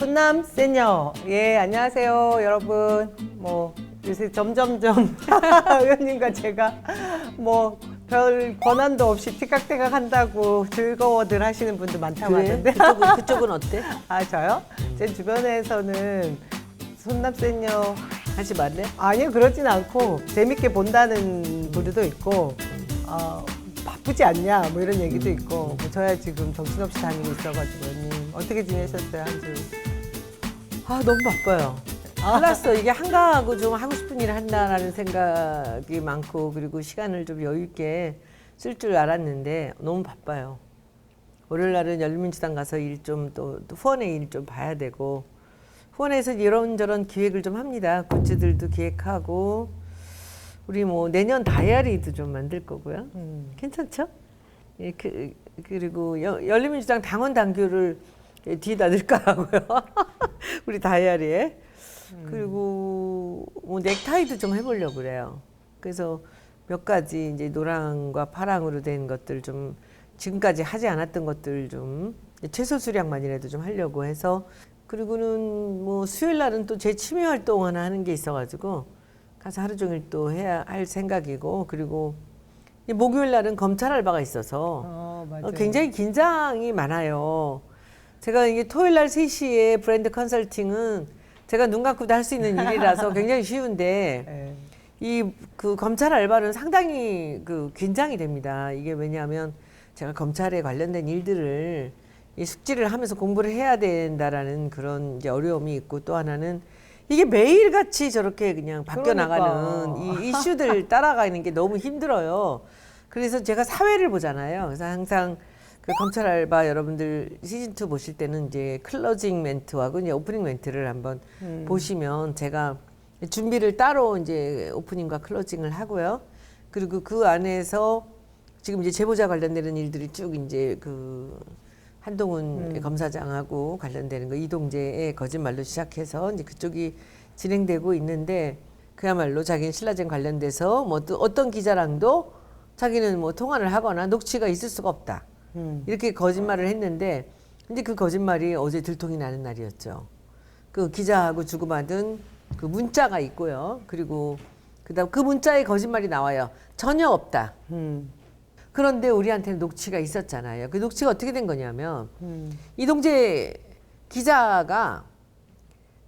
손남 세녀. 예, 안녕하세요, 여러분. 요새 점점점 의원님과 제가 별 권한도 없이 티깍태깍 한다고 즐거워들 하시는 분도 많다고 그래? 하는데. 그쪽은 어때? 아, 저요? 제 주변에서는 손남 세녀. 하지 말래? 아니요, 그러진 않고 재밌게 본다는 분들도 있고, 바쁘지 않냐, 뭐 이런 얘기도 있고, 저야 지금 정신없이 다니고 있어가지고, 언니, 어떻게 지내셨어요, 한 주? 아, 너무 바빠요. 알았어. 이게 한가하고 좀 하고 싶은 일을 한다라는 생각이 많고, 그리고 시간을 좀 여유 있게 쓸 줄 알았는데 너무 바빠요. 월요일 날은 열린민주당 가서 또 후원회 일 좀 봐야 되고, 후원회에서 이런저런 기획을 좀 합니다. 굿즈들도 기획하고, 우리 내년 다이어리도 좀 만들 거고요. 괜찮죠? 예, 그리고 열린민주당 당원 당규를 뒤에다 넣을까 하고요. 우리 다이어리에. 그리고 넥타이도 좀 해보려고 그래요. 그래서 몇 가지 이제 노랑과 파랑으로 된 것들 좀 지금까지 하지 않았던 것들 좀 최소 수량만이라도 좀 하려고 해서, 그리고는 수요일 날은 또 제 취미 활동 하나 하는 게 있어가지고 가서 하루 종일 또 해야 할 생각이고, 그리고 목요일 날은 검찰 알바가 있어서 맞아요. 굉장히 긴장이 많아요. 제가 이게 토요일 날 3시에 브랜드 컨설팅은 제가 눈 감고도 할 수 있는 일이라서 굉장히 쉬운데, 네. 그 검찰 알바는 상당히 긴장이 됩니다. 이게 왜냐하면 제가 검찰에 관련된 일들을 이 숙지를 하면서 공부를 해야 된다라는 그런 이제 어려움이 있고, 또 하나는 이게 매일같이 저렇게 그냥 바뀌어 나가는 이 이슈들 따라가는 게 너무 힘들어요. 그래서 제가 사회를 보잖아요. 그래서 항상 그 검찰 알바 여러분들 시즌2 보실 때는 이제 클로징 멘트하고 이제 오프닝 멘트를 한번 보시면, 제가 준비를 따로 이제 오프닝과 클로징을 하고요. 그리고 그 안에서 지금 이제 제보자 관련되는 일들이 쭉 이제 한동훈 검사장하고 관련되는 거, 이동재의 거짓말로 시작해서 이제 그쪽이 진행되고 있는데, 그야말로 자기는 신라젠 관련돼서 또 어떤 기자랑도 자기는 통화를 하거나 녹취가 있을 수가 없다. 이렇게 거짓말을 했는데, 근데 그 거짓말이 어제 들통이 나는 날이었죠. 그 기자하고 주고받은 그 문자가 있고요. 그리고 그다음 그 문자에 거짓말이 나와요. 전혀 없다. 그런데 우리한테는 녹취가 있었잖아요. 그 녹취가 어떻게 된 거냐면, 이동재 기자가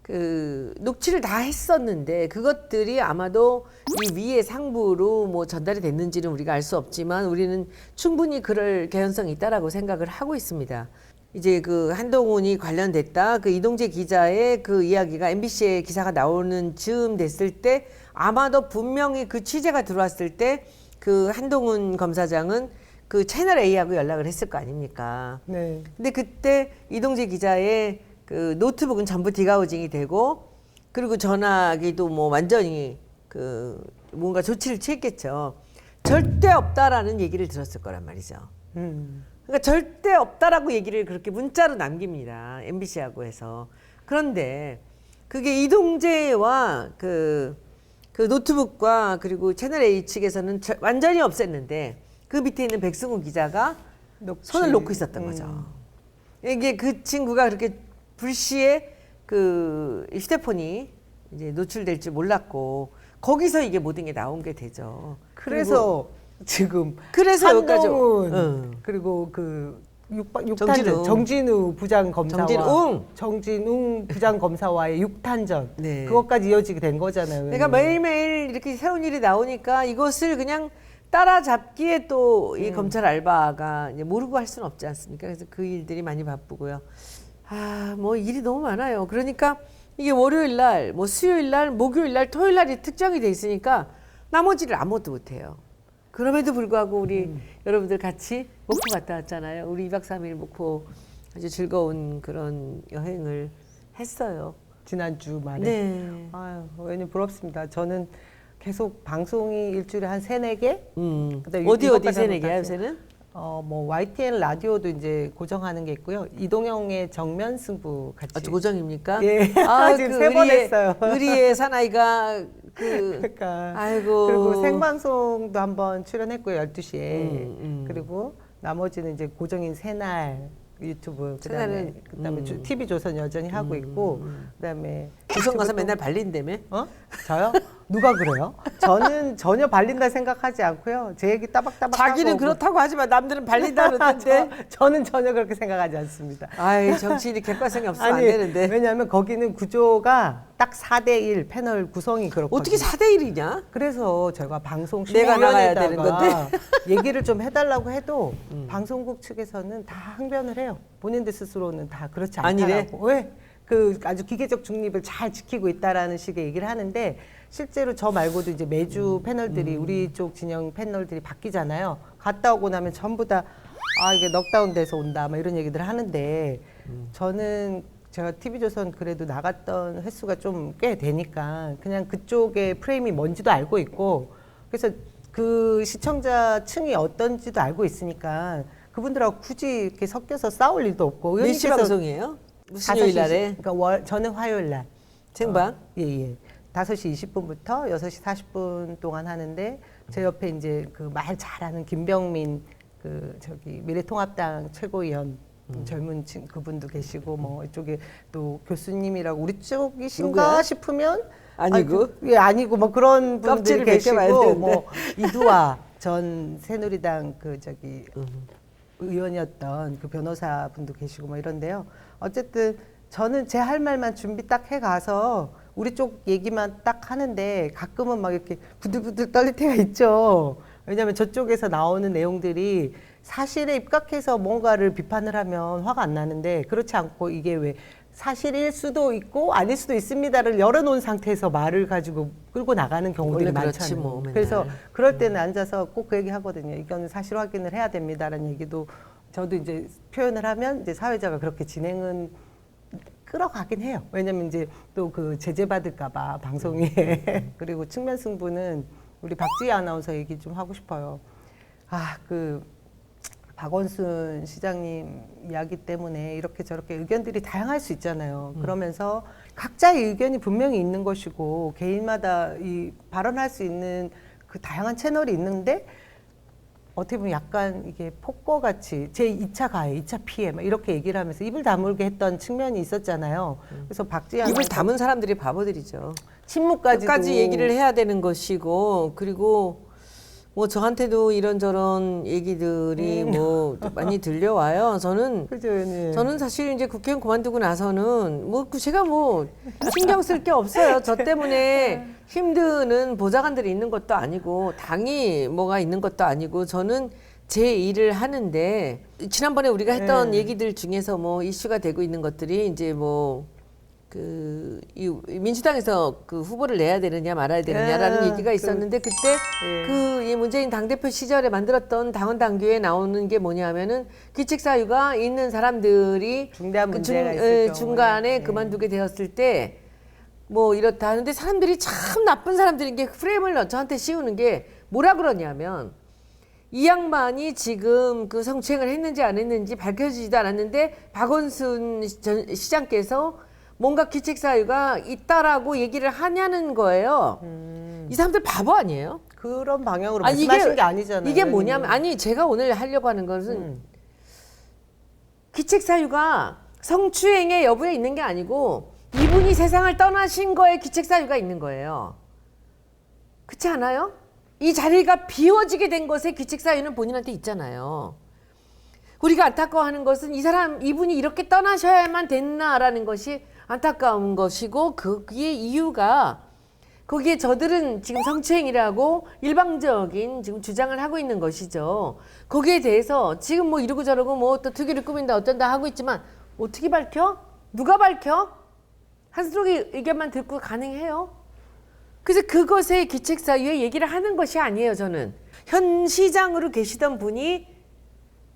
그 녹취를 다 했었는데, 그것들이 아마도 이 위의 상부로 전달이 됐는지는 우리가 알 수 없지만, 우리는 충분히 그럴 개연성이 있다라고 생각을 하고 있습니다. 이제 그 한동훈이 관련됐다, 그 이동재 기자의 그 이야기가 MBC에 기사가 나오는 즈음 됐을 때, 아마도 분명히 그 취재가 들어왔을 때 그 한동훈 검사장은 그 채널 A하고 연락을 했을 거 아닙니까? 네. 근데 그때 이동재 기자의 그 노트북은 전부 디가우징이 되고, 그리고 전화기도 완전히 뭔가 조치를 취했겠죠. 절대 없다라는 얘기를 들었을 거란 말이죠. 그러니까 절대 없다라고 얘기를 그렇게 문자로 남깁니다. MBC하고 해서. 그런데 그게 이동재와 그 노트북과 그리고 채널 A 측에서는 완전히 없앴는데, 그 밑에 있는 백승우 기자가 손을 놓고 있었던 거죠. 이게 그 친구가 그렇게 불시에 그 휴대폰이 이제 노출될 줄 몰랐고, 거기서 이게 모든 게 나온 게 되죠. 그래서 지금 한동훈, 그리고 정진우 부장검사와 정진웅 부장검사와의 6탄전, 네. 그것까지 이어지게 된 거잖아요. 내가 매일매일 이렇게 새로운 일이 나오니까 이것을 그냥 따라잡기에 또 이 검찰 알바가 이제 모르고 할 수는 없지 않습니까? 그래서 그 일들이 많이 바쁘고요. 일이 너무 많아요. 그러니까 이게 월요일 날, 수요일 날, 목요일 날, 토요일 날이 특정이 돼 있으니까 나머지를 아무것도 못 해요. 그럼에도 불구하고 우리 여러분들 같이 목포 갔다 왔잖아요. 우리 2박 3일 목포 아주 즐거운 그런 여행을 했어요. 지난주 말에. 네. 아유, 의원님 부럽습니다. 저는 계속 방송이 일주일에 한 3-4개? 어디 세네 개야, 요새는? YTN 라디오도 이제 고정하는 게 있고요. 이동영의 정면 승부 같이. 고정입니까? 예. 지금 3번 했어요. 의리의 사나이가 그러니까. 아이고. 그리고 생방송도 한번 출연했고요, 12시에. 그리고 나머지는 이제 고정인 새날, 유튜브 채널은, 그다음에 TV 조선 여전히 하고 있고 그다음에 부산 가서 유튜브도- 맨날 발린다며? 저요? 누가 그래요? 저는 전혀 발린다 생각하지 않고요. 제 얘기 따박따박 자기는 하고 그렇다고 하지만 남들은 발린다 그러던데. 저는 전혀 그렇게 생각하지 않습니다. 아이, 정치인이 객관성이 없으면 안 아니, 되는데. 왜냐하면 거기는 구조가 딱 4대1 패널 구성이 그렇거든요. 어떻게 4대1이냐? 그래서 제가 방송 내가 나가야 되는 심의위원회에다가 얘기를 좀 해달라고 해도 방송국 측에서는 다 항변을 해요. 본인들 스스로는 다 그렇지 아니래? 않다라고. 왜? 그 아주 기계적 중립을 잘 지키고 있다라는 식의 얘기를 하는데 실제로 저 말고도 이제 매주 패널들이 우리 쪽 진영 패널들이 바뀌잖아요. 갔다 오고 나면 전부 다 이게 넉다운 돼서 온다 막 이런 얘기들 하는데 저는 제가 TV조선 그래도 나갔던 횟수가 좀 꽤 되니까 그냥 그쪽의 프레임이 뭔지도 알고 있고 그래서 그 시청자층이 어떤지도 알고 있으니까 그분들하고 굳이 이렇게 섞여서 싸울 일도 없고 몇 시 의원님께서 방송이에요? 무슨 5시 요일 날에? 그러니까 저는 화요일 날 생방? 예. 5시 20분부터 6시 40분 동안 하는데 제 옆에 이제 그 말 잘하는 김병민 그 저기 미래통합당 최고위원 젊은 그분도 계시고 뭐 이쪽에 또 교수님이라고 우리 쪽이신가 누구야? 싶으면 아니고? 아니고 뭐 그런 분들이 껍질을 벗겨봐야 계시고 되는데. 뭐 이두아 전 새누리당 그 저기 의원이었던 그 변호사 분도 계시고 뭐 이런데요. 어쨌든 저는 제 할 말만 준비 딱 해가서 우리 쪽 얘기만 딱 하는데 가끔은 막 이렇게 부들부들 떨릴 때가 있죠. 왜냐하면 저쪽에서 나오는 내용들이 사실에 입각해서 뭔가를 비판을 하면 화가 안 나는데 그렇지 않고 이게 왜 사실일 수도 있고 아닐 수도 있습니다를 열어놓은 상태에서 말을 가지고 끌고 나가는 경우들이 원래 그렇지 많잖아요. 뭐, 맨날. 그래서 그럴 때는 앉아서 꼭 그 얘기 하거든요. 이거는 사실 확인을 해야 됩니다라는 얘기도 저도 이제 표현을 하면 이제 사회자가 그렇게 진행은 끌어가긴 해요. 왜냐면 이제 또 그 제재 받을까봐 방송에 그리고 측면 승부는 우리 박지희 아나운서 얘기 좀 하고 싶어요. 그 박원순 시장님 이야기 때문에 이렇게 저렇게 의견들이 다양할 수 있잖아요. 그러면서 각자의 의견이 분명히 있는 것이고 개인마다 이 발언할 수 있는 그 다양한 채널이 있는데 어떻게 보면 약간 이게 폭거같이 제 2차 가해, 2차 피해 막 이렇게 얘기를 하면서 입을 다물게 했던 측면이 있었잖아요. 그래서 박지희 입을 아나운서 담은 사람들이 바보들이죠. 침묵까지도 끝까지 얘기를 해야 되는 것이고 그리고 뭐 저한테도 이런저런 얘기들이 뭐 많이 들려와요. 저는 그죠, 네. 저는 사실 이제 국회의원 그만두고 나서는 뭐 제가 뭐 신경 쓸 게 없어요. 저 때문에 힘드는 보좌관들이 있는 것도 아니고 당이 뭐가 있는 것도 아니고 저는 제 일을 하는데 지난번에 우리가 했던 얘기들 중에서 뭐 이슈가 되고 있는 것들이 이제 뭐 이 민주당에서 그 후보를 내야 되느냐 말아야 되느냐라는 얘기가 있었는데 그때 이 문재인 당대표 시절에 만들었던 당원 당규에 나오는 게 뭐냐면은 귀책 사유가 있는 사람들이 중대한 문제가 있을 경우에. 중간에 그만두게 되었을 때 뭐 이렇다 하는데 사람들이 참 나쁜 사람들인 게 프레임을 저한테 씌우는 게 뭐라 그러냐면 이 양반이 지금 그 성추행을 했는지 안 했는지 밝혀지지도 않았는데 박원순 시장께서 뭔가 귀책 사유가 있다라고 얘기를 하냐는 거예요. 이 사람들 바보 아니에요? 그런 방향으로 아니, 말씀하신 게 아니잖아요. 이게 뭐냐면 아니 제가 오늘 하려고 하는 것은 귀책 사유가 성추행의 여부에 있는 게 아니고 이분이 세상을 떠나신 거에 귀책 사유가 있는 거예요. 그렇지 않아요? 이 자리가 비워지게 된 것에 귀책 사유는 본인한테 있잖아요. 우리가 안타까워하는 것은 이분이 이렇게 떠나셔야만 됐나라는 것이 안타까운 것이고 그게 이유가 거기에 저들은 지금 성추행이라고 일방적인 지금 주장을 하고 있는 것이죠. 거기에 대해서 지금 뭐 이러고 저러고 뭐 또 특위를 꾸민다 어쩐다 하고 있지만 어떻게 밝혀? 누가 밝혀? 한쪽의 의견만 듣고 가능해요? 그래서 그것의 귀책 사유에 얘기를 하는 것이 아니에요. 저는 현 시장으로 계시던 분이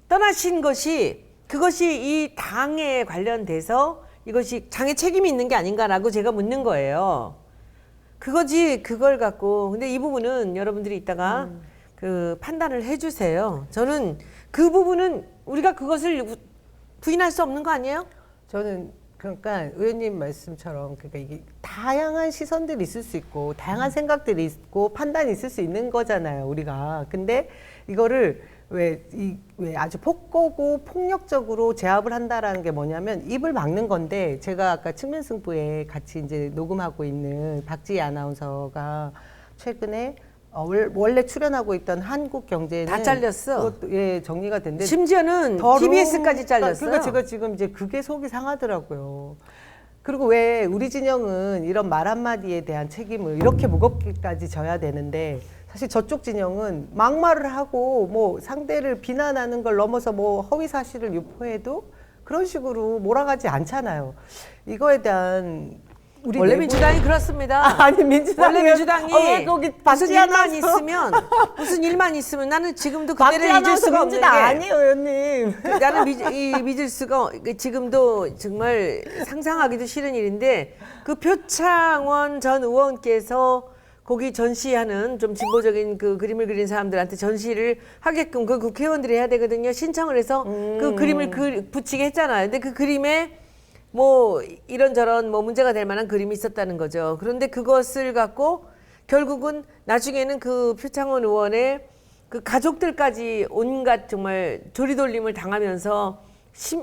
떠나신 것이 그것이 이 당에 관련돼서 이것이 당의 책임이 있는 게 아닌가라고 제가 묻는 거예요. 그거지 그걸 갖고 근데 이 부분은 여러분들이 이따가 그 판단을 해주세요. 저는 그 부분은 우리가 그것을 부인할 수 없는 거 아니에요? 저는 그러니까 의원님 말씀처럼 그러니까 이게 다양한 시선들이 있을 수 있고 다양한 생각들이 있고 판단이 있을 수 있는 거잖아요 우리가. 근데 이거를 왜 아주 폭거고 폭력적으로 제압을 한다라는 게 뭐냐면 입을 막는 건데 제가 아까 측면 승부에 같이 이제 녹음하고 있는 박지희 아나운서가 최근에 원래 출연하고 있던 한국경제는 다 잘렸어. 그것도 정리가 됐는데 심지어는 TBS까지 잘렸어요. 그러니까 제가 지금 이제 그게 속이 상하더라고요. 그리고 왜 우리 진영은 이런 말 한마디에 대한 책임을 이렇게 무겁게까지 져야 되는데 사실 저쪽 진영은 막말을 하고 뭐 상대를 비난하는 걸 넘어서 뭐 허위 사실을 유포해도 그런 식으로 몰아가지 않잖아요. 이거에 대한 우리 원래 내부의- 민주당이 그렇습니다. 아니 민주당이 원래 민주당이 왜 거기 무슨 박지희 일만 아나운서- 있으면 무슨 일만 있으면 나는 지금도 박지희 그때를 잊을 수가 아나운서 없는 민주당 게 아니에요, 의원님. 나는 믿을 수가 지금도 정말 상상하기도 싫은 일인데 그 표창원 전 의원께서 거기 전시하는 좀 진보적인 그 그림을 그린 사람들한테 전시를 하게끔 그 국회의원들이 해야 되거든요. 신청을 해서 그 그림을 붙이게 했잖아요. 근데 그 그림에 뭐 이런저런 뭐 문제가 될 만한 그림이 있었다는 거죠. 그런데 그것을 갖고 결국은 나중에는 그 표창원 의원의 그 가족들까지 온갖 정말 조리돌림을 당하면서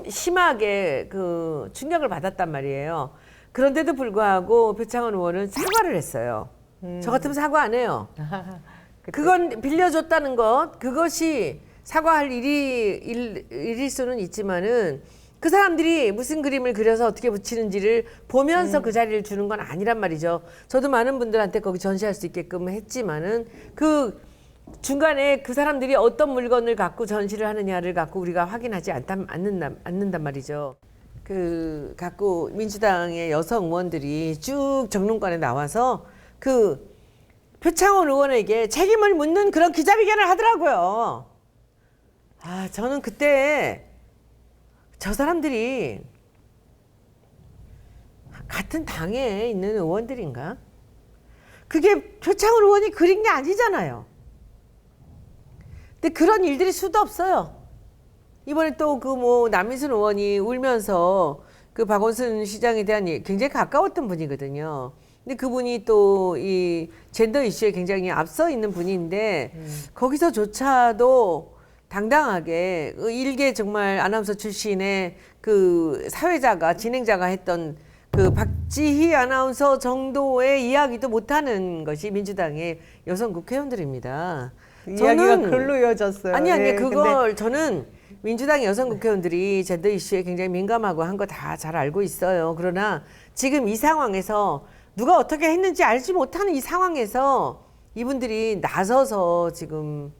심하게 그 충격을 받았단 말이에요. 그런데도 불구하고 표창원 의원은 사과를 했어요. 저 같으면 사과 안 해요. 그건 빌려줬다는 것, 그것이 사과할 일일 수는 있지만은 그 사람들이 무슨 그림을 그려서 어떻게 붙이는지를 보면서 그 자리를 주는 건 아니란 말이죠. 저도 많은 분들한테 거기 전시할 수 있게끔 했지만은 그 중간에 그 사람들이 어떤 물건을 갖고 전시를 하느냐를 갖고 우리가 확인하지 않는단 말이죠. 그 갖고 민주당의 여성 의원들이 쭉 정론관에 나와서 그 표창원 의원에게 책임을 묻는 그런 기자회견을 하더라고요. 아, 저는 그때 저 사람들이 같은 당에 있는 의원들인가? 그게 표창원 의원이 그린 게 아니잖아요. 근데 그런 일들이 수도 없어요. 이번에 또 그 뭐 남인순 의원이 울면서 그 박원순 시장에 대한 굉장히 가까웠던 분이거든요. 근데 그분이 또 이 젠더 이슈에 굉장히 앞서 있는 분인데 거기서조차도 당당하게 일개 정말 아나운서 출신의 그 사회자가 진행자가 했던 그 박지희 아나운서 정도의 이야기도 못하는 것이 민주당의 여성 국회의원들입니다. 이야기가 글로 이어졌어요. 아니 예, 그걸 저는 민주당 여성 국회의원들이 젠더 이슈에 굉장히 민감하고 한 거 다 잘 알고 있어요. 그러나 지금 이 상황에서 누가 어떻게 했는지 알지 못하는 이 상황에서 이분들이 나서서 지금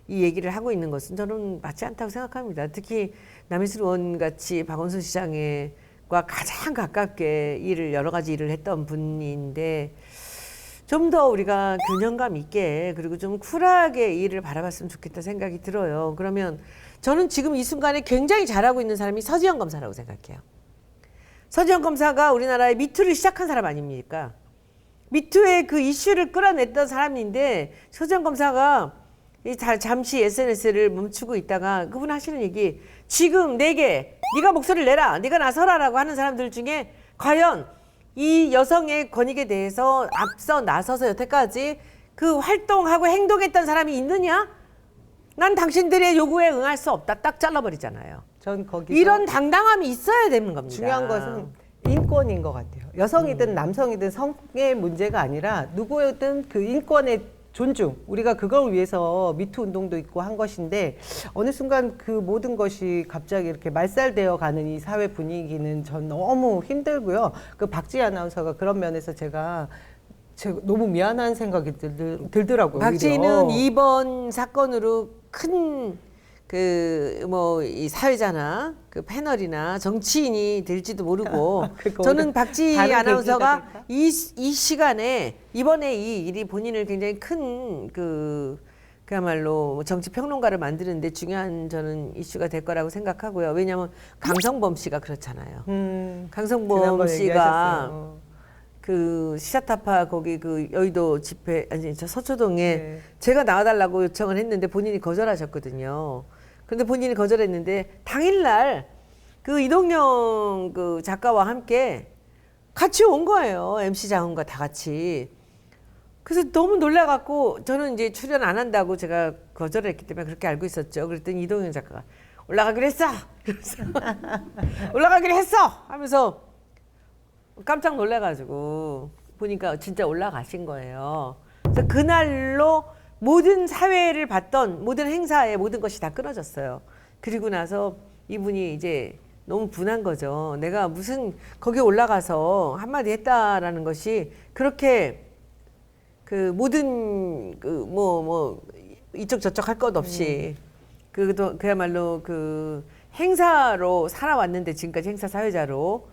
이 얘기를 하고 있는 것은 저는 맞지 않다고 생각합니다. 특히 남인순 의원 같이 박원순 시장과 가장 가깝게 여러 가지 일을 했던 분인데 좀 더 우리가 균형감 있게 그리고 좀 쿨하게 이 일을 바라봤으면 좋겠다 생각이 들어요. 그러면 저는 지금 이 순간에 굉장히 잘하고 있는 사람이 서지영 검사라고 생각해요. 서지영 검사가 우리나라의 미투를 시작한 사람 아닙니까? 미투의 그 이슈를 끌어냈던 사람인데 서지영 검사가 잠시 SNS를 멈추고 있다가 그분 하시는 얘기 지금 내게 네가 목소리를 내라 네가 나서라라고 하는 사람들 중에 과연 이 여성의 권익에 대해서 앞서 나서서 여태까지 그 활동하고 행동했던 사람이 있느냐? 난 당신들의 요구에 응할 수 없다. 딱 잘라버리잖아요. 전 거기서 이런 당당함이 있어야 되는 겁니다. 중요한 것은 인권인 것 같아요. 여성이든 남성이든 성의 문제가 아니라 누구든 그 인권의 존중, 우리가 그걸 위해서 미투 운동도 있고 한 것인데 어느 순간 그 모든 것이 갑자기 이렇게 말살되어 가는 이 사회 분위기는 전 너무 힘들고요. 그 박지희 아나운서가 그런 면에서 제가 너무 미안한 생각이 들더라고요. 박지희는 오히려. 이번 사건으로 큰 이 사회자나 그 패널이나 정치인이 될지도 모르고 저는 박지희 다른 아나운서가 계기가 이 시간에 이번에 이 일이 본인을 굉장히 큰 그야말로 정치 평론가를 만드는데 중요한 저는 이슈가 될 거라고 생각하고요. 왜냐하면 강성범 씨가 그렇잖아요. 강성범 지난번에 씨가 얘기하셨어요. 그 시사타파 거기 그 여의도 집회 아니 저 서초동에 네. 제가 나와달라고 요청을 했는데 본인이 거절하셨거든요. 그런데 본인이 거절했는데 당일날 그 이동영 그 작가와 함께 같이 온 거예요. MC 장훈과 다 같이. 그래서 너무 놀라갖고 저는 이제 출연 안 한다고 제가 거절을 했기 때문에 그렇게 알고 있었죠. 그랬더니 이동영 작가가 올라가기로 했어. 그래서 올라가기로 했어 하면서 깜짝 놀라가지고 보니까 진짜 올라가신 거예요. 그래서 그날로 모든 사회를 봤던 모든 행사의 모든 것이 다 끊어졌어요. 그리고 나서 이분이 이제 너무 분한 거죠. 내가 무슨 거기 올라가서 한마디 했다라는 것이 그렇게 그 모든 그 뭐 이쪽 저쪽 할 것 없이 그야말로 그 행사로 살아왔는데 지금까지 행사 사회자로.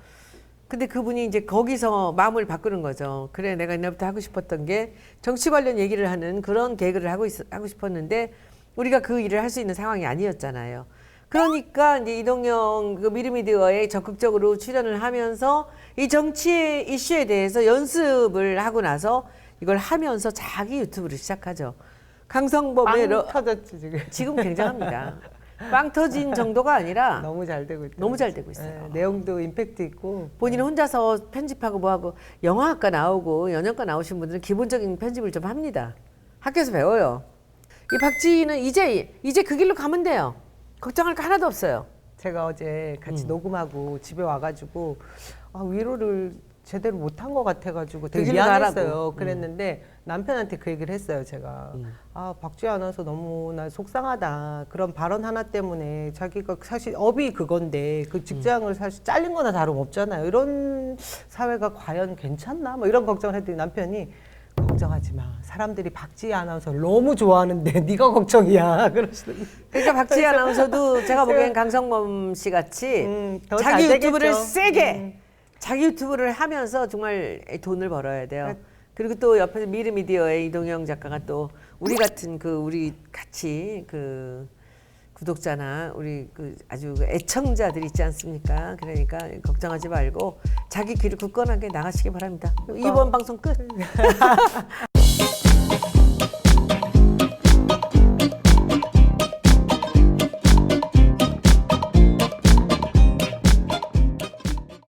근데 그분이 이제 거기서 마음을 바꾸는 거죠. 그래 내가 옛날부터 하고 싶었던 게 정치 관련 얘기를 하는 그런 개그를 하고 싶었는데 우리가 그 일을 할 수 있는 상황이 아니었잖아요. 그러니까 이제 이동영 그 미르미디어에 적극적으로 출연을 하면서 이 정치 이슈에 대해서 연습을 하고 나서 이걸 하면서 자기 유튜브를 시작하죠. 강성범의 빵 터졌지 지금. 지금 굉장합니다. 빵 터진 정도가 아니라 너무 잘 되고 있다. 너무 잘 되고 있어요. 내용도 임팩트 있고. 본인 혼자서 편집하고 뭐하고 영화학과 나오고 연영과 나오신 분들은 기본적인 편집을 좀 합니다. 학교에서 배워요. 이 박지희는 이제 그 길로 가면 돼요. 걱정할 거 하나도 없어요. 제가 어제 같이 녹음하고 집에 와가지고 위로를 제대로 못한 것 같아가지고 되게 그 길로 미안했어요. 가라고. 그랬는데 남편한테 그 얘기를 했어요. 제가 박지희 아나운서 너무나 속상하다. 그런 발언 하나 때문에 자기가 사실 업이 그건데 그 직장을 사실 잘린 거나 다름없잖아요. 이런 사회가 과연 괜찮나? 뭐 이런 걱정을 했더니 남편이 걱정하지 마. 사람들이 박지희 아나운서를 너무 좋아하는데 네가 걱정이야. 그러시더니. 그러니까 박지희 아나운서도 제가 보기엔 강성범 씨 같이 더 자기 잘 유튜브를 되겠죠. 세게 자기 유튜브를 하면서 정말 돈을 벌어야 돼요. 그리고 또 옆에서 미르미디어의 이동영 작가가 또 우리 같은 우리 같이 구독자나 우리 아주 애청자들 있지 않습니까? 그러니까 걱정하지 말고 자기 길을 굳건하게 나가시기 바랍니다. 이번 방송 끝.